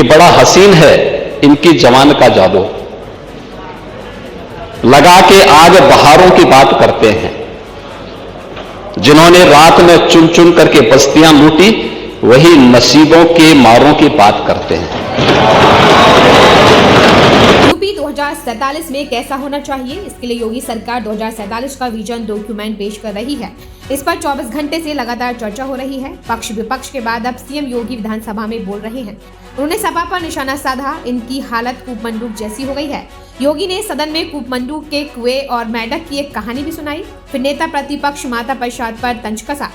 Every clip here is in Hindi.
क्योंकि बड़ा हसीन है इनकी जवान का जादू। लगा के आग बहारों की बात करते हैं। जिन्होंने रात में चुन चुन करके बस्तियां लूटी, वही नसीबों के मारों की बात करते हैं। यूपी 2047 में कैसा होना चाहिए, इसके लिए योगी सरकार 2047 का विजन डॉक्यूमेंट पेश कर रही है। इस पर 24 घंटे से लगातार चर्चा हो रही है। पक्ष विपक्ष के बाद अब सीएम योगी विधानसभा में बोल रहे हैं। उन्होंने सपा पर निशाना साधा। इनकी हालत कूपमंडूक जैसी हो गई है। योगी ने सदन में कूपमंडूक के कुएं और मेंढक की एक कहानी भी सुनाई। फिर नेता प्रतिपक्ष माता प्रसाद पर तंज कसा।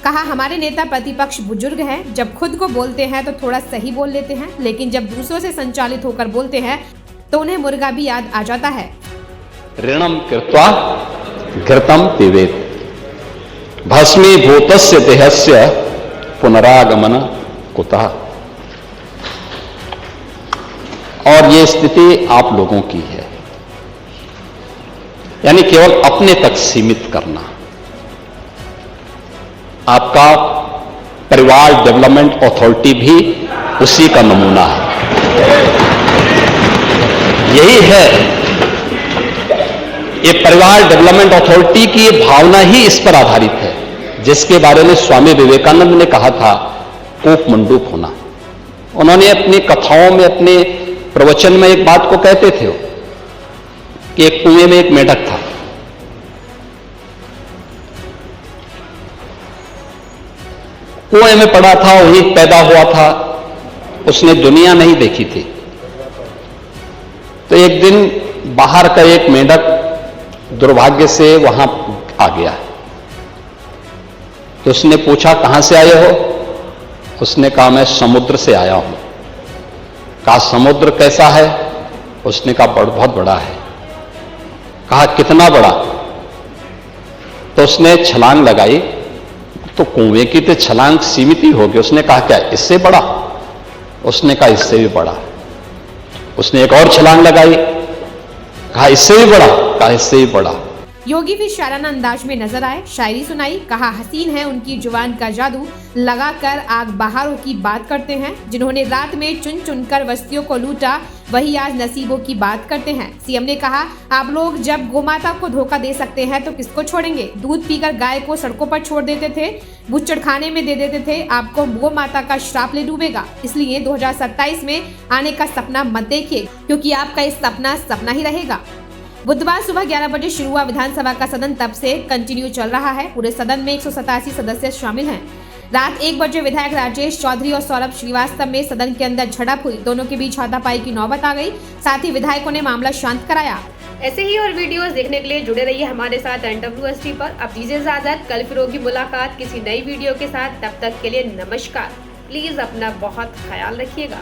कहा, हमारे नेता प्रतिपक्ष बुजुर्ग हैं, जब खुद को बोलते हैं तो थोड़ा सही बोल लेते हैं, लेकिन जब दूसरों से संचालित होकर बोलते हैं तो उन्हें मुर्गा भी याद आ जाता है। ऋणम कृत्वा घृतम पिबेत भस्मीभूतस्य देहस्य पुनरागमन कुतः। और ये स्थिति आप लोगों की है, यानी केवल अपने तक सीमित करना। आपका परिवार डेवलपमेंट अथॉरिटी भी उसी का नमूना है। यही है, ये परिवार डेवलपमेंट अथॉरिटी की भावना ही इस पर आधारित है, जिसके बारे में स्वामी विवेकानंद ने कहा था कूपमंडूक होना। उन्होंने अपनी कथाओं में, अपने प्रवचन में एक बात को कहते थे कि एक कुएं में एक मेंढक था। कुएं में पड़ा था, वहीं पैदा हुआ था, उसने दुनिया नहीं देखी थी। तो एक दिन बाहर का एक मेंढक दुर्भाग्य से वहां आ गया। तो उसने पूछा, कहां से आए हो? उसने कहा, मैं समुद्र से आया हूं। कहा, समुद्र कैसा है? उसने कहा, बहुत बड़ा है। कहा, कितना बड़ा? तो उसने छलांग लगाई, तो कुएं की तो छलांग सीमित ही होगी। उसने कहा, क्या इससे बड़ा? उसने कहा, इससे भी बड़ा। उसने एक और छलांग लगाई, कहा इससे भी बड़ा, कहा इससे भी बड़ा। योगी भी शायराना अंदाज में नजर आए, शायरी सुनाई। कहा, हसीन है उनकी जुबान का जादू, लगाकर आग बहारों की बात करते हैं। जिन्होंने रात में चुन चुनकर बस्तियों को लूटा, वही आज नसीबों की बात करते हैं। सीएम ने कहा, आप लोग जब गोमाता को धोखा दे सकते हैं तो किसको छोड़ेंगे? दूध पीकर गाय को सड़कों पर छोड़ देते थे, बुच्चड़ खाने में दे देते थे। आपको गोमाता का श्राप ले डूबेगा। इसलिए 2027 में आने का सपना मत देखिए, क्योंकि आपका इस सपना ही रहेगा। बुधवार सुबह 11 बजे शुरू हुआ विधानसभा का सदन तब से कंटिन्यू चल रहा है। पूरे सदन में 187 सदस्य शामिल हैं। रात 1 बजे विधायक राजेश चौधरी और सौरभ श्रीवास्तव में सदन के अंदर झड़प हुई। दोनों के बीच हाथापाई की नौबत आ गई। साथ ही विधायकों ने मामला शांत कराया। ऐसे ही और वीडियोस देखने के लिए जुड़े रहिए हमारे साथ NWST पर। अब दीजिए इजाजत, कल फिर होगी मुलाकात किसी नई वीडियो के साथ। तब तक के लिए नमस्कार। प्लीज अपना बहुत ख्याल रखिएगा।